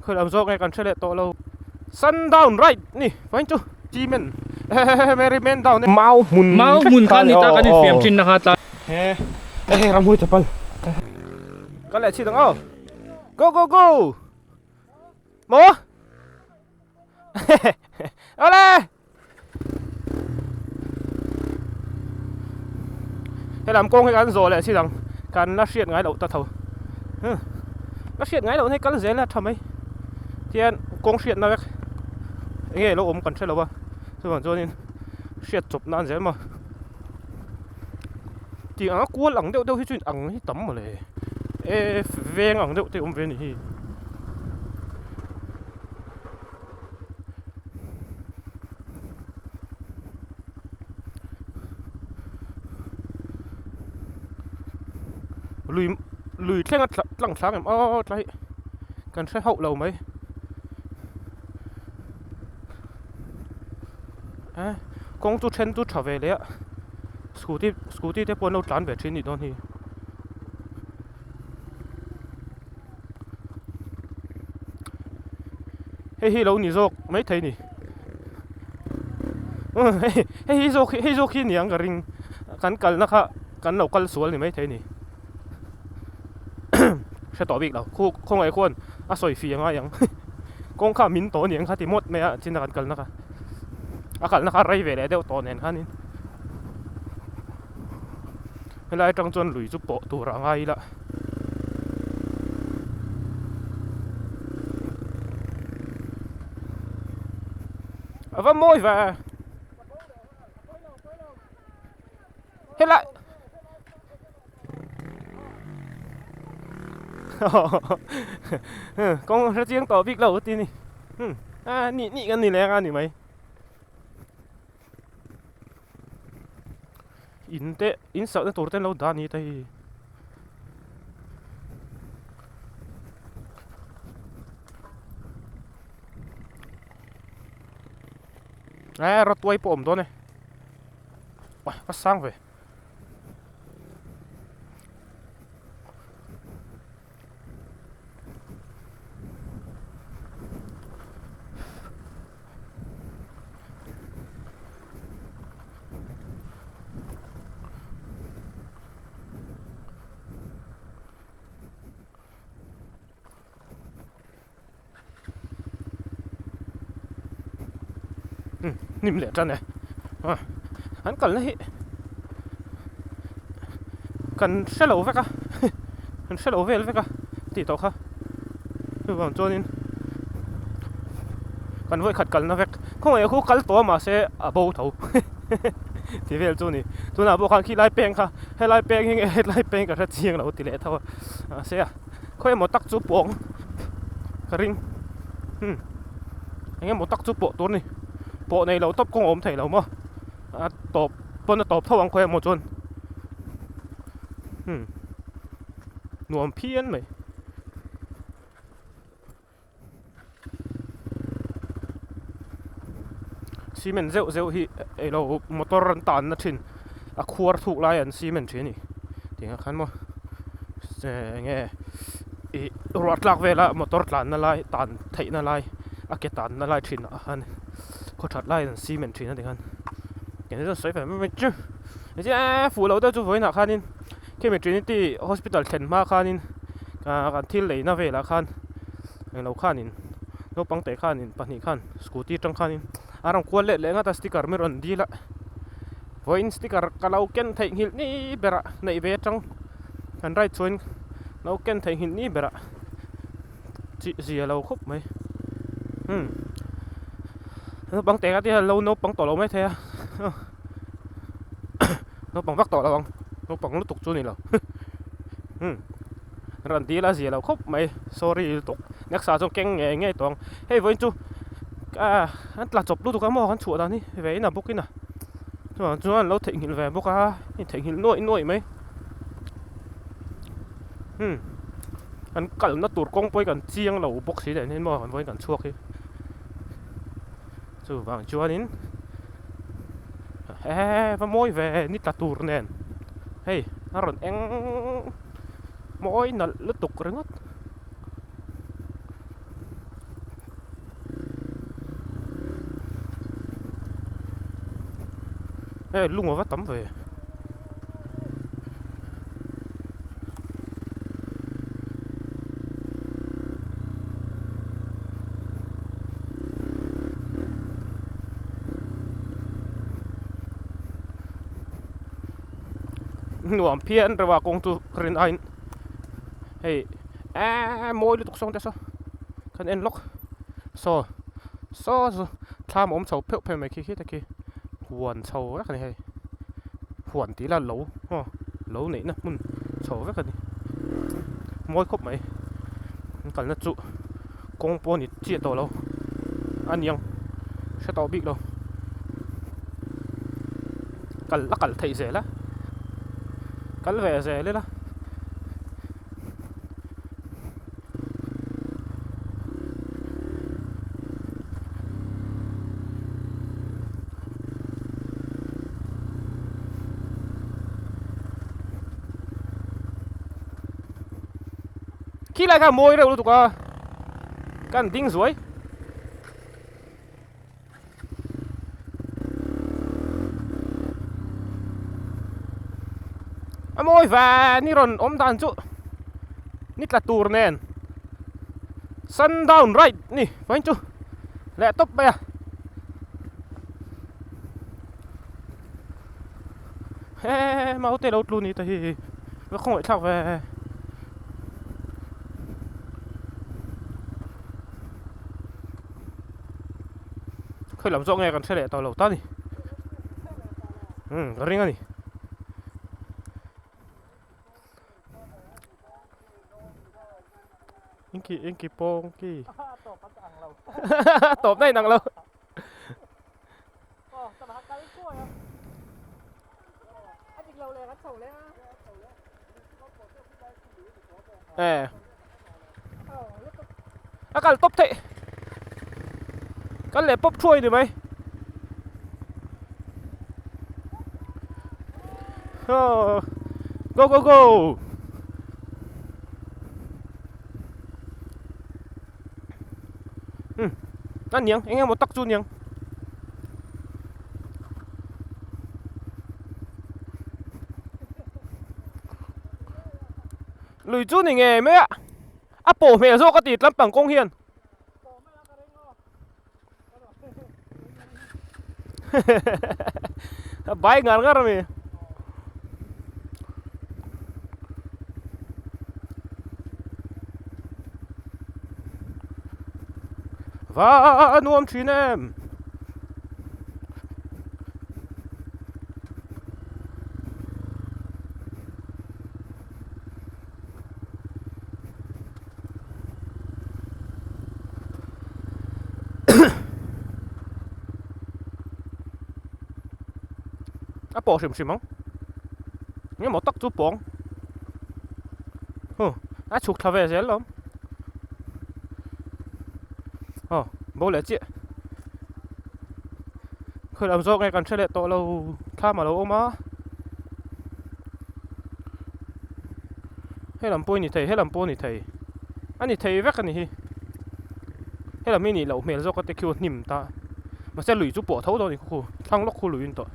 khởi làm do ngay cần chơi lệ tổ lâu sundown right nè phải chú chi men merryman down nè mau mun khan ni ta kan fiam chin na ta he ram hui chapal có lẽ chi đâu go mo ole cái làm công hay cái rồi lại chi rằng cần nó xiết ngay đầu ta thầu nó xiết ngay đầu hay cái dễ là thầm ấy thì công xiết nó nghe nó ôm cần chơi đâu ba thôi còn cho nên xiết chụp nan dễ mà thì á cua lẳng đâu đâu cái chuyện ẳng cái tấm mà này ven ẳng đâu thì ôm ven thì lùi theo lăng sáng em trái cần sẽ hậu lầu mấy con tu chen tu trở về đấy ạ scooty thế bọn nó tràn về trên thì đó thì hey lâu nhỉ rồi mấy thấy nhỉ hey rồi khi nhỉ cái ring cần nó khá cần đầu cần xuống thì mấy thấy nhỉ sẽ tỏ việc đâu không ai quan soi phi mà yang con khá min tổ nhỉ khá thì một mấy trên là cần nó khá cần nó khá ray về đấy đều tổ nền khá nín lại trong chân lùi giúp bộ tù ra ngay là và môi và hết lại con rất riêng tỏ việc lâu tí nè nị cái này lẽ nị mày in sợ nó tổ tên lâu đàn như thế rất quay bổm đó này bắt sang về nín lệ chân này hắn cần lấy cần xe lẩu vậy cả cần xe lẩu về vậy cả tỷ tàu khác tôi bảo cho nên cần với khát cần nó vậy không phải khu cần to mà sẽ bầu thầu thì về chỗ này chỗ nào bộ khăn khi lai beng cả hay lai beng cả rất chiang lẩu tỷ lệ thầu sẽ khơi một tắc chút bông cái ring anh em một tắc chút bộ tốt này bộ này lẩu tóc con ốm thầy lẩu mà tộp bọn nó tộp thâu ăn khoe một chôn nuông phiến mày xi men rêu hi lẩu motor tàn nó chín khuar thuộc lại anh xi men chuyện này thì khán mà nghe rót lạc về là motor tàn nó lại tàn thấy nó lại cái tàn nó lại chín anh có thật lại là xi men chuyện đó thì khán cái này rất sấy phải mấy chứ cái phụ lẩu đó chú với nào khán nên khi mà Trinity Hospital thèn ma khán nên cái thiên lấy nó về là khán lẩu khán nên nó băng tay khán nên bắn nhị khán scooty trong khán nên arang kuat lệ lệ ngata sticker mới run đi lại với sticker kalau ken thấy hình ní bera này về trong anh right chuan nó ken thấy hình ní bera gì lâu khúc mấy nó băng tay cái lâu nó băng tổ lâu mấy thế nó bằng vắt tổ là bằng nó bằng nó tục chỗ này là run đi là gì lâu khúc mấy sorry tục nhắc sao trong keng nghe toàn hey với chú anh là chụp lúc tụi mò anh chuột đó đi về nào bốc cái nào cho anh lâu thịnh hiện về bốc thịnh hiện nội mấy anh cẩn nó tụt công với cần chiang lẩu bốc xí để nên mò với cần chuột ấy rồi vào chua đến và môi về nít là tụt nền hey nó rồi anh môi nó lướt tục rứng hết ê lung mà vắt tắm về nuam phiền rồi vào công tu krin anh hey môi đi tục xong thế sao kan en lock so tham ôm sầu phèo phèo mày khi thế kia huồn sầu rất là hay huồn tí là lấu lấu này nè mun sầu rất là môi khóc mày cần nó trụ công po nhỉ chia tổ lâu anh nhung sẽ tổ bị đâu cần thấy dễ lắm cần về dễ lên đó khi lại cả môi đâu tụi con cần tinh dưới môi và ni ron đàn chú nít là tour nen sundown right nè phải chú lẹ top bây à mau tê đâu luôn đi thì nó không phải sao về khơi làm rõ nghe còn xe lẹ tàu lầu ta đi ring à đi anh kỳ pong kỳ tộp này nặng lâu cái tốp thế cái lệ bóp chui được mấy go anh nhang anh em một tắc chun nhang lùi chun thì nghề mấy ạ apple mẹ rô có tịt lắm bằng công hiền bay ngàn ngắt rồi và nuông chín em bỏ xìm xìm không nhưng mà tóc chú bóng chụp thà về dễ lắm bố lẽ chị khởi làm do ngày còn chơi lệ tổ lâu tha mà lâu ôm á hay làm bôi nhỉ thầy hay làm bôi nhỉ thầy anh nhỉ thầy vét cái nhỉ hay là mini lẩu mẹ do có thể kêu nhìm ta mà sẽ lùi giúp bỏ thấu đâu thì khu thăng lóc khu lùi in tội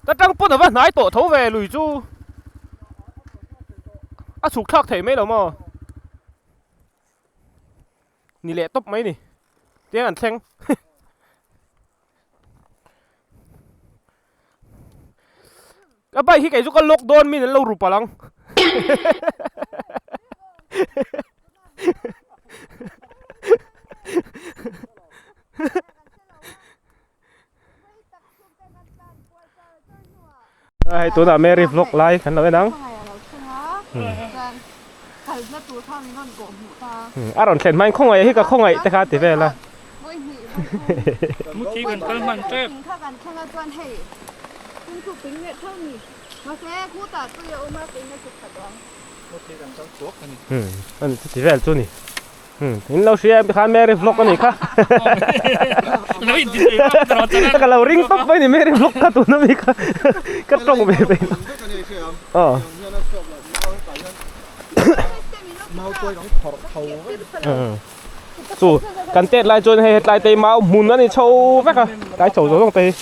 ta trăng bút ở văn nái tổ thấu về lùi chu sụt thác thầy mấy đâu mà nì lẹ tóc mấy nì tiếng ăn xanh cái bay khi cái chú con lốc đôn mình lâu rụp vào lăng tôi đã Mary vlog live khán nói nắng rồi khen mai không ai cái không aiแต่ค่ะติเวล่ะเมื่อกี้กันกำลังเจ็บอันติเวลจุนี่นี่เราเชียร์ไปค่ะ Mary vlog กันนี่ค่ะก็เราริงต๊อปไปนี่ Mary vlog ค่ะตัวนั้นนี่ค่ะก็ตรงไปอ๋อ mau tôi đóng thầu dù cần tết lại chôn hay lại tây máu mùn nó thì châu vác à cái châu rồi không tây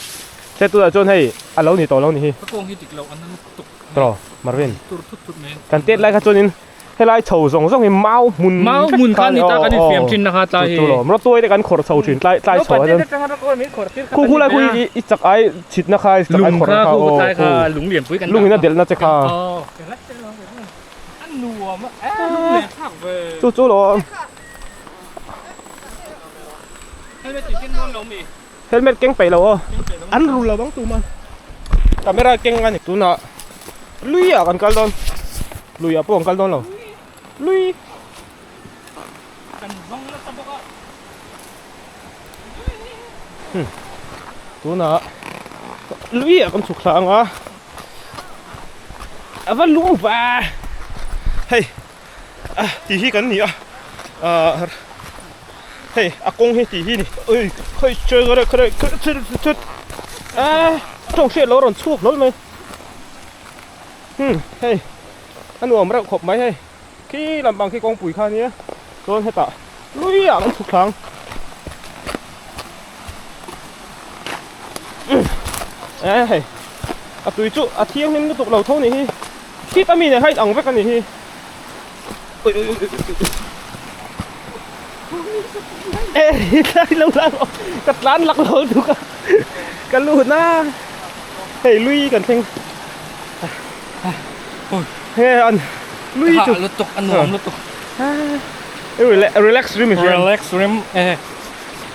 thế tôi là chôn hay à lâu thì tổ lâu thì cái con hi tịch lâu anh nó tục tổ Marvin tụt men cần tết lại cái chôn in hay lại châu rong rong thì máu mùn kan ni ta kan fiam chin na ha ta hi rồi nó tôi đấy cần khổ châu chuyển lại lại châu rồi khu lại khu ít chắc ai chít nó khai chắc ai khổ khu tai kha lũng liềm vớiกัน ลุงนี่น่าเดี๋ยวน่าจะขา anh nùa mà lũng liềm thẳng về จู่ๆหรอ ให้ไปติดกินนอนลมอีก เฮลเมตเก่งไปแล้วอันรู้แล้วบ้างตัวมันแต่ไม่ได้เก่งกันอีกตัวน่ะลุยอ่ะกันกันโดนลุยอ่ะพวกกันโดนหรอลุย กันบ้องแล้วตะบก ตัวน่ะลุยอ่ะกันสุขสันต์อ่ะว่าลุงว่าเฮ้ยตีฮีกันนี่อ่ะเฮ้ยอากงให้ตีฮีนี่เอ้ยเฮ้ยเจอกันเลยชุดต้องเชื่อเราหล่นชุบรถไหมเฮ้ยอันหนูไม่ได้ขบไหมเฮ้ยขี้ลำบากขี้กองปุ๋ยข้านี้โดนให้ตาลุยอ่ะมันสุขสันต์เฮ้ยตุยจุเที่ยงนี่มันตกเหล่าเท่านี้ที่ตามีเนี่ยให้อ่างไปกันนี่ได้แล้วกัดร้านหลักเราดูกันลูดนะเฮ้ยลุยกันเพ่งเฮ้ยอันลุยจุ รถตกอันหนุ่มรถตก relax dream is relax rim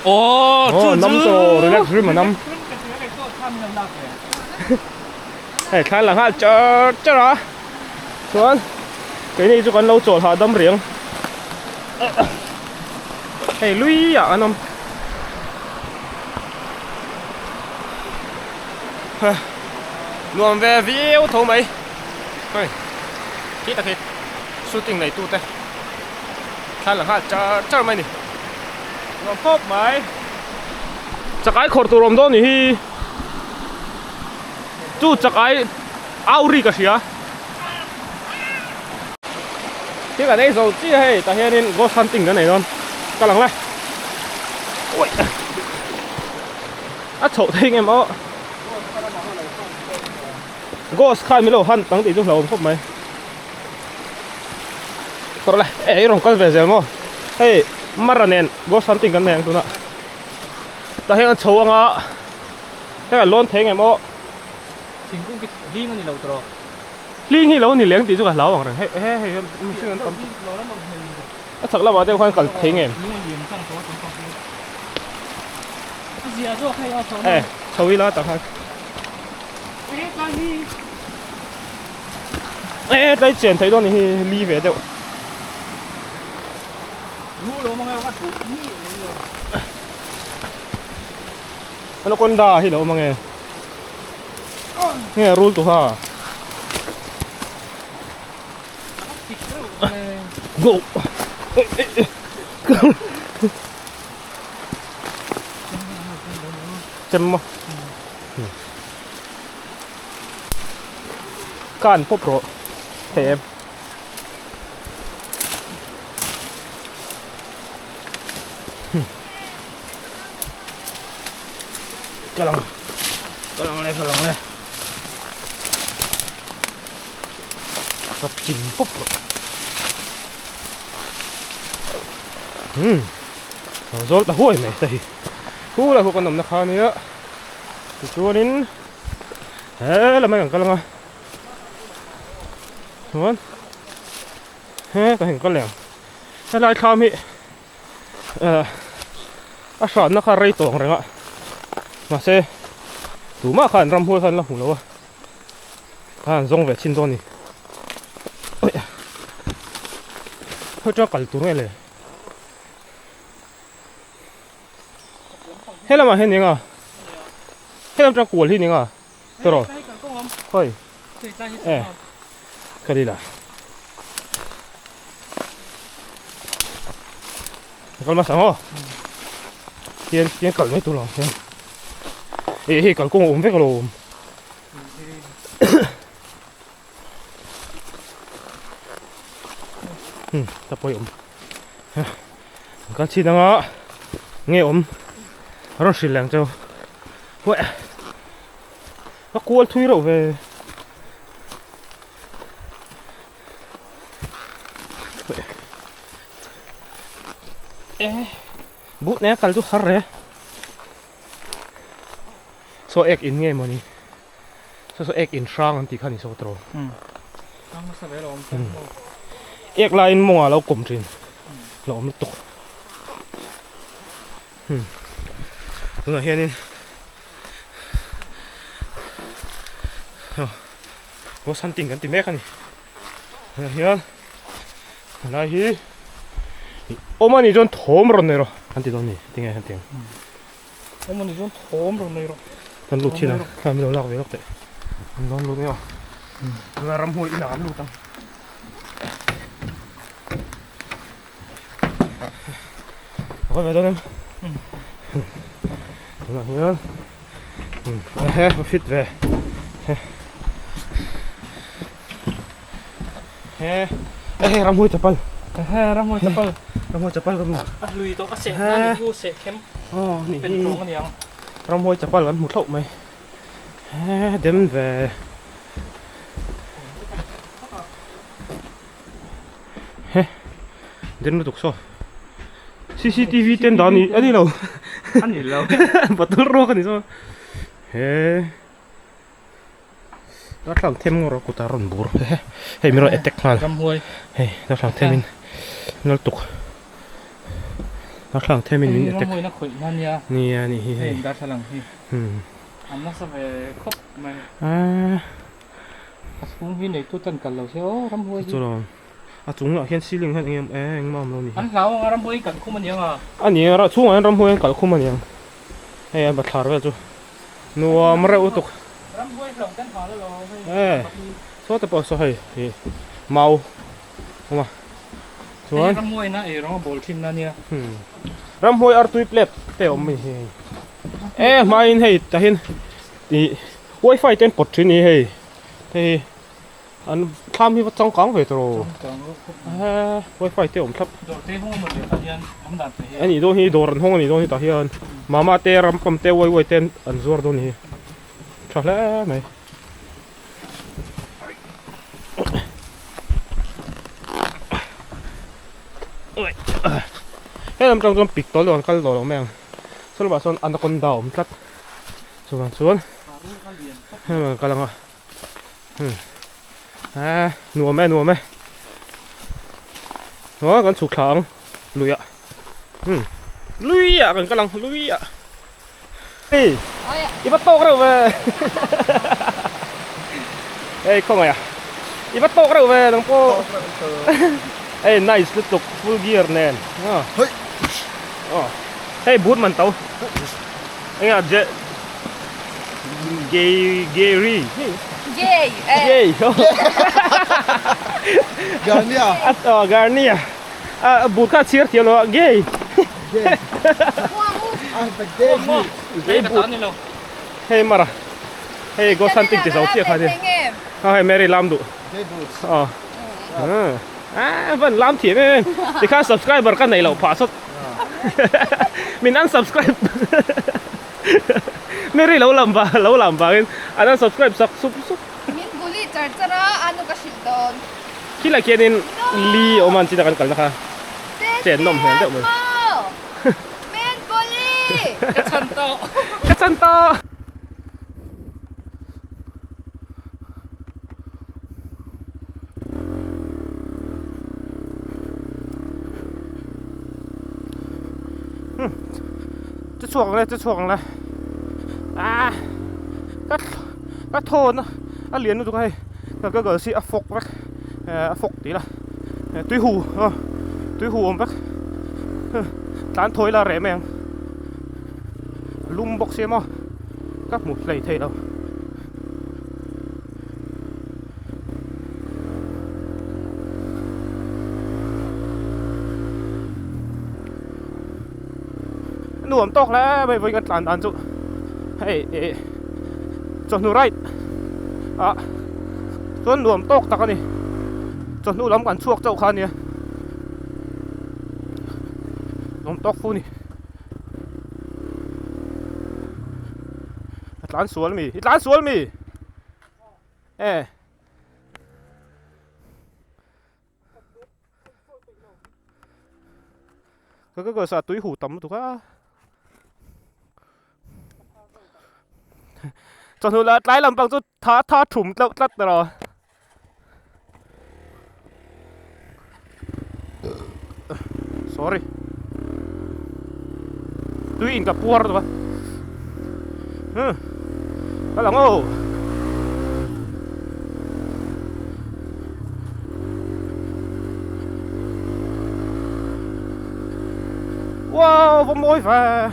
โอ้น้ำโซ relax dream น้ำเฮ้ยข้างหลังฮะเจอเหรอส่วนcái này cho con lâu trộn họ đâm riêng hey lui à anh em luồng về view thấu mấy thôi kỹ thật shooting này tu thế khai là ha chờ mấy nè luồng phốp mấy chắc ai khổ tù rồng đó nè chú chắc ai ao ri cái gì à cái này dầu chi hay tại hiện nên ghost hunting cái này luôn các bạn này ui chậu thêm em ó ghost khai mới lâu hunt tăng tỷ chút lâu không mấy còn lại ấy rồi con về rồi mà hey maranen ghost hunting cái này tụi nó tại hiện chậu anh á cái là luôn thêm em ó chính cũng cái đi nó đi lâu rồi liên hi lâu thì liếng tí chút là lâu rồi hey mình xin tầm thật là bảo tiêu khoan cần thấy em châu ý là tao hay đây chuyện thấy đó thì ly về đâu nó con đà hi lâu mà nghe rule tụ ha go chấm mà can phốp rồi thêm cái lòng này gặp chỉnh phốp rồi rồi đã hôi này thì cú là hôi con nằm nó khá nữa thì chúa đến thế là mấy thằng con lông đúng không thế cái hình con lẻng thế lại tham ý sọn nó khá rây tổng rồi ạ mà xe đủ mà khả răm hôi hơn là hủ lâu à rong về chín này ôi hơi cho cả tủ này này hết là mà hết những à hết làm cho cuốn hết những à tôi rồi thôi cái gì là con mà sáng hả tiền cẩn mấy tụi nó ê cẩn công ốm với cái đồ ta poi kan chi nanga nge ron shil lang chau we a kual thui ro ve bút nè kal tu har re so ek in nge moni so ek in sang an ti khani so tro Ang nasa belo om. ek la in monga lo kom trin lo om tok na hianin wo san ting kan ti mek ani hian la hi omani jon thom ron ne ro an ti don ni tinga han ting Om ni jon thom ro nei ro. kan lu china kam lo lak ve lak te an don lu ne yo na ram hoi ina lu tang ko ve don na hian he fit ve he ram hoi tapal Ram mo tapal. ram hoi tapal kan Lui to ka se na ni hu se kem. oh ni Pen tong kan yang. ram hoi tapal kan mu thok mai dem ve den lu tuk so CCTV ten da ni ani lo Ani lo. batul ro kan ni so he đó là thêm ngô của ta run bùr hey miro attack mal Ram hoi. hey đó là thêm mình nó tục đó là thêm mình Ram attack hoi na khoi na nia. nè nè Hey hey da thalang hi. Am na sa ve khop mai. à Asung hi nei tu tan kal lo se o ram hoi. cho rồi à chúng là hiện ceiling hết anh em mom luôn nè An lao ram hoi kan khu man yang a. anh nhớ ra chúng anh ram hoa cả không mà nhang hey anh bắt thar về cho nuo mà ra utuk Ram hoi long kan ha lo. eh số tập số hay màu không à xuống Ram hoi na e ro bol thim na nia. ram hoi ar tui plate te om mi he ma in hei ta hin ti wifi ten pot thin ni hei te an tham hi wat chang kang ve tro wifi te om thap Do te ho mo le kan yan. Am da te. ani do hi dor an hong ani do hi ta hian mama te ram pam te woi woi ten an zuar do ni thla mai hey làm trong pik to lo kal lo meng sol ba son anaconda om tlat suan hey kalang nuo me nó kan su khang luya luya kan kalang luya hey iba tok ra ve hey không à iba tok ra ve nang po hey nice lutuk full gear nen Hey. hey boot man tau anh à je Gary Yay! Gay Garnia. Garnia boot ka chiar thielo gay Ang pagdegi. Hey ka ni lo. hey mara hey go santik te sau tia kha đi hey Mary lam du Gay boots. vẫn làm thiệt ấy thì khá subscriber cái này là phá xuất mình ăn subscribe Mary lâu làm bà anh ăn subscribe sắp súp Min guli charchara ano ka shildon. khi là kia nên li ô man chỉ là cần ha Chén nồng hèn đậu mà. Min guli. Ka chan to. cái chân toจะช่วงเลยก็โทนนะเหรียญนู่นตรงไหนก็เกิดสิฟกวักฟกตีละตุ้ยหูอมวักร้านถอยละแร่แมงลุมบกเสียมั้งก็หมุดไหลเทเราหนุ่มตกแล้วไปกันหลานจุให้จนหนูไรจนหนุ่มตกตะกันนี่จนหนูล้ำกันช่วงเจ้าคันเนี่ย tóc phu nè lán suol mi lán suol mi cái sao túi hủ tắm tụi á cho nên là lái làm bằng chút thá thủng lắt rồi sorry túi in cả puar rồi đó là ngô wow có môi và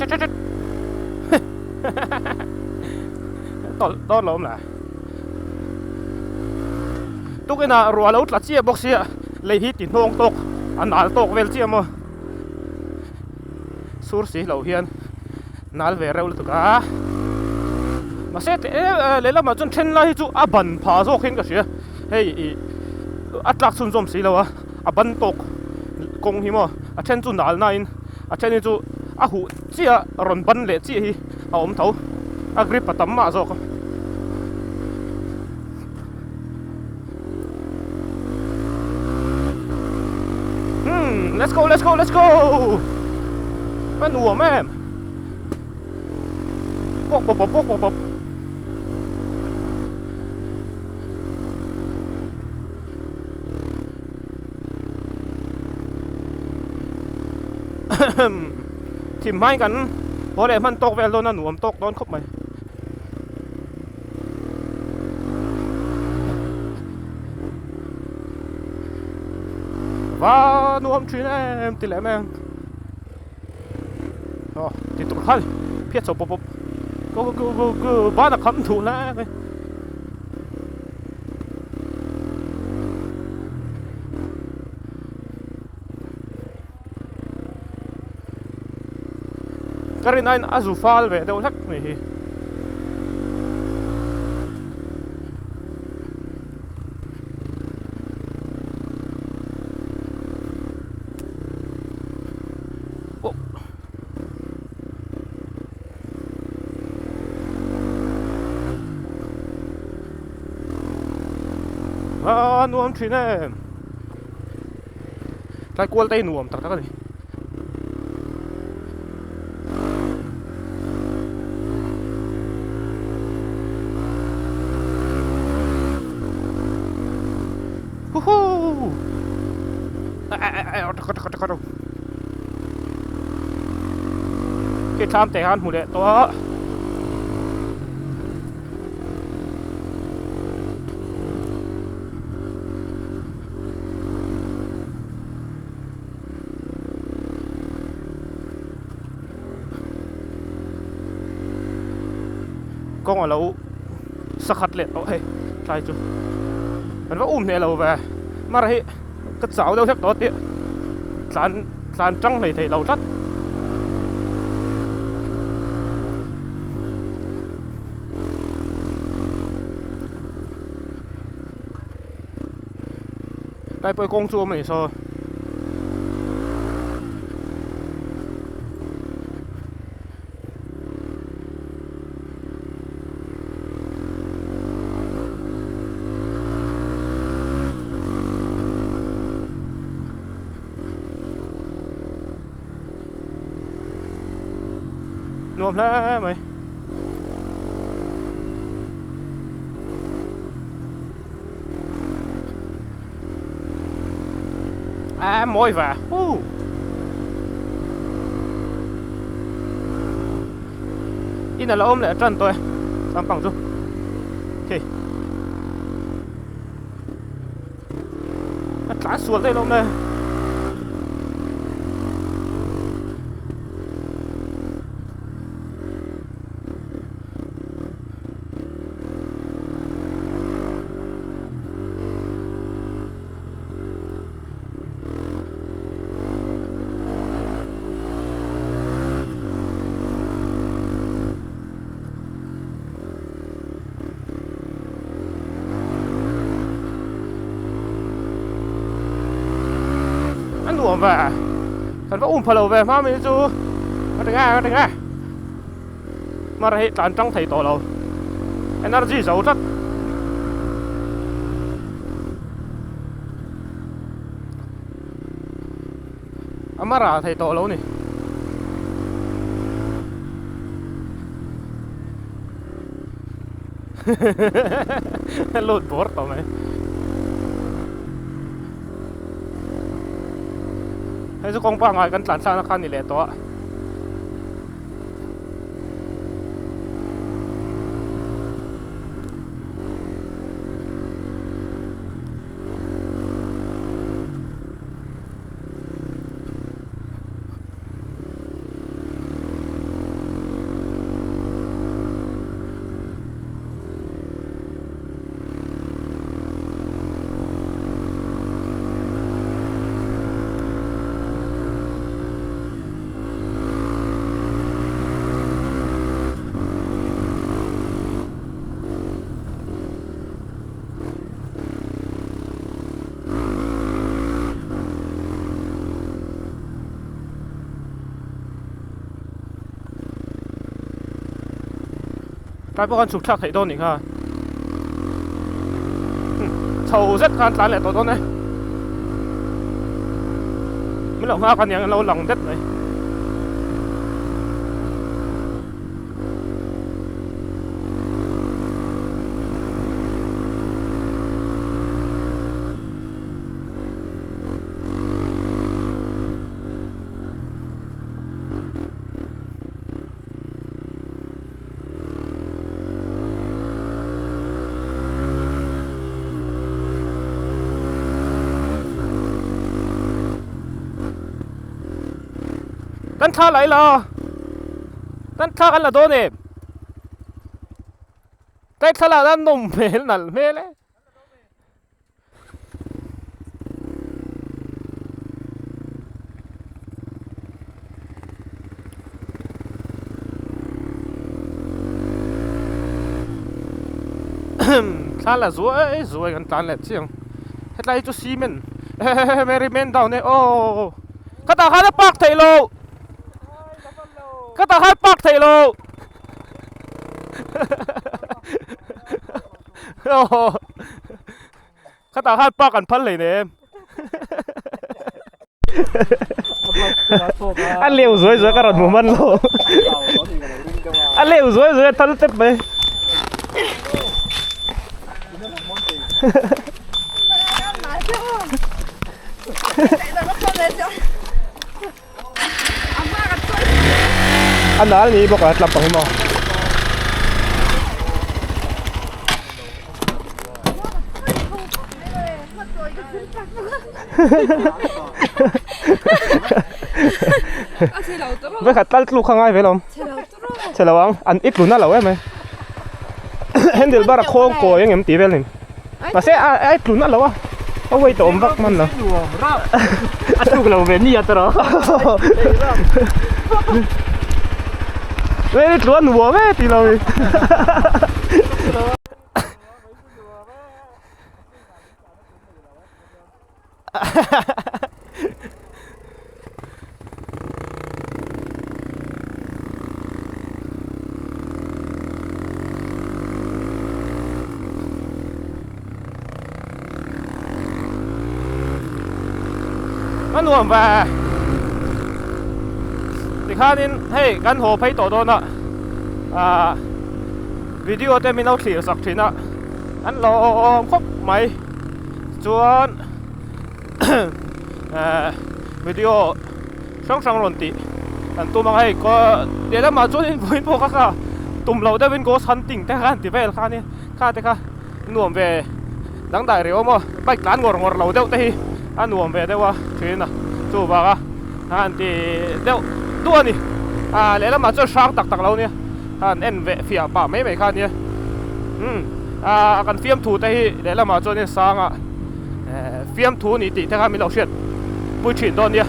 chết to lắm là tôi cái nào rùa lâu là chia bọc xia lấy hít thì nông tộc anh nál tộc về chia mà sur xí lâu hiền nál về rêu tụi cả mà sẽ lấy làm mà chân chân lại chú bẩn phá rô khen cái gì hey lạc xuân zoom xí lâu bẩn tộc công hi mà chân chú nál nine chân chú hủ chia ròn bẩn lệ chia hi ôm thấu grip tắm mà rồi let's goมันหัวแม่ปกทิมให้กันพอได้มันตกแวลโดนหนูมตกโดนครบไหมว้าหนูมชีนติแหลมแม่งอ๋อติดตัวขันเพี้ยนสบปบก็บ้านคำถูกแล้วก็เรียนนั่นอาซูฟาลเว้ยเดี๋ยวสักไม่ฮีนวมชีนใครกลัวเตะนวมตักกันดิฮู้ฮู้เกี่ยทำแต่หันหูเด็ดตัวก็ว่าเราสักขัดเล็ดเอาให้ใช่จุมันว่าเนี่ยเราvề mà rồi cất sáo đâu chắc đó tiệt sàn trăng này thì lâu rất đây bơi công chua mày saoรวมแล้วไหมmôi và in là ôm lại chân tôi xong bằng giúp ok cá xuống đây luôn đây nuông về cần phải phalo về mà mình chú mà đừng nghe mà ra hết tàn trong thầy tổ lâu energy giàu rất amara thầy tổ lâu này lột bort tao mày hay con pa ngai kan tlan sa na khan ni le to cái bọn con chụp chắc thấy đâu nhỉ ha sầu rất khan tán lại tổ đó này mấy lòng hoa con nhà lâu lòng đất này tan tha lại là tan tha ăn là đâu nè tan tha là tan nôm mê nal mê lẽ tha là rồiกันtan lẹ chiang hết lại cho xi men Mary men down nè ô cái tao khai nó bạc thầy lô cái tao hai bạc thầy lô cái tao hai bạc ăn phân lấy nè em ăn liều rồi cái rần mù mân lô ăn liều rồi thân tiếp về anh đã đi bọc lại làm bằng mò với khát tát lúc không ai phải không chơi lâu không ăn ít luôn á lâu em mày handle bara khô cổ yang em tí về liền mà sẽ ai luôn á lâu à ông quay tôm vắt man rồi ăn lúc lâu về đi à tao Ê, luôn nuông ấy tí lâu nó nuông và thì khá nên hey gan hồ phải tổ đó nè video tên mình đâu xỉa sặc thì nè anh lo khóc mày chuan video sang luôn tí anh tụi mang hay có để đó mà chuan in vui bộ các à tụm lâu đây bên có săn tỉnh thế khăn thì về khá nè khá thế khá nuông về đáng đại rồi mà bạch lán ngor lâu đâu đây anh nuông về đây qua chuyện nè chú bà anh thì đâu tua nè lẽ là mà cho sang tắc lâu nè anh em về phía bà mấy khăn nè cần phim thủ đây lẽ là mà cho nên sang phim thủ nè thì thế khăn mình lâu chuyện vui chuyện đó nè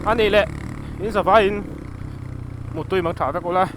anh này lẽ in sao phải in một tuổi mang thả ra cô lại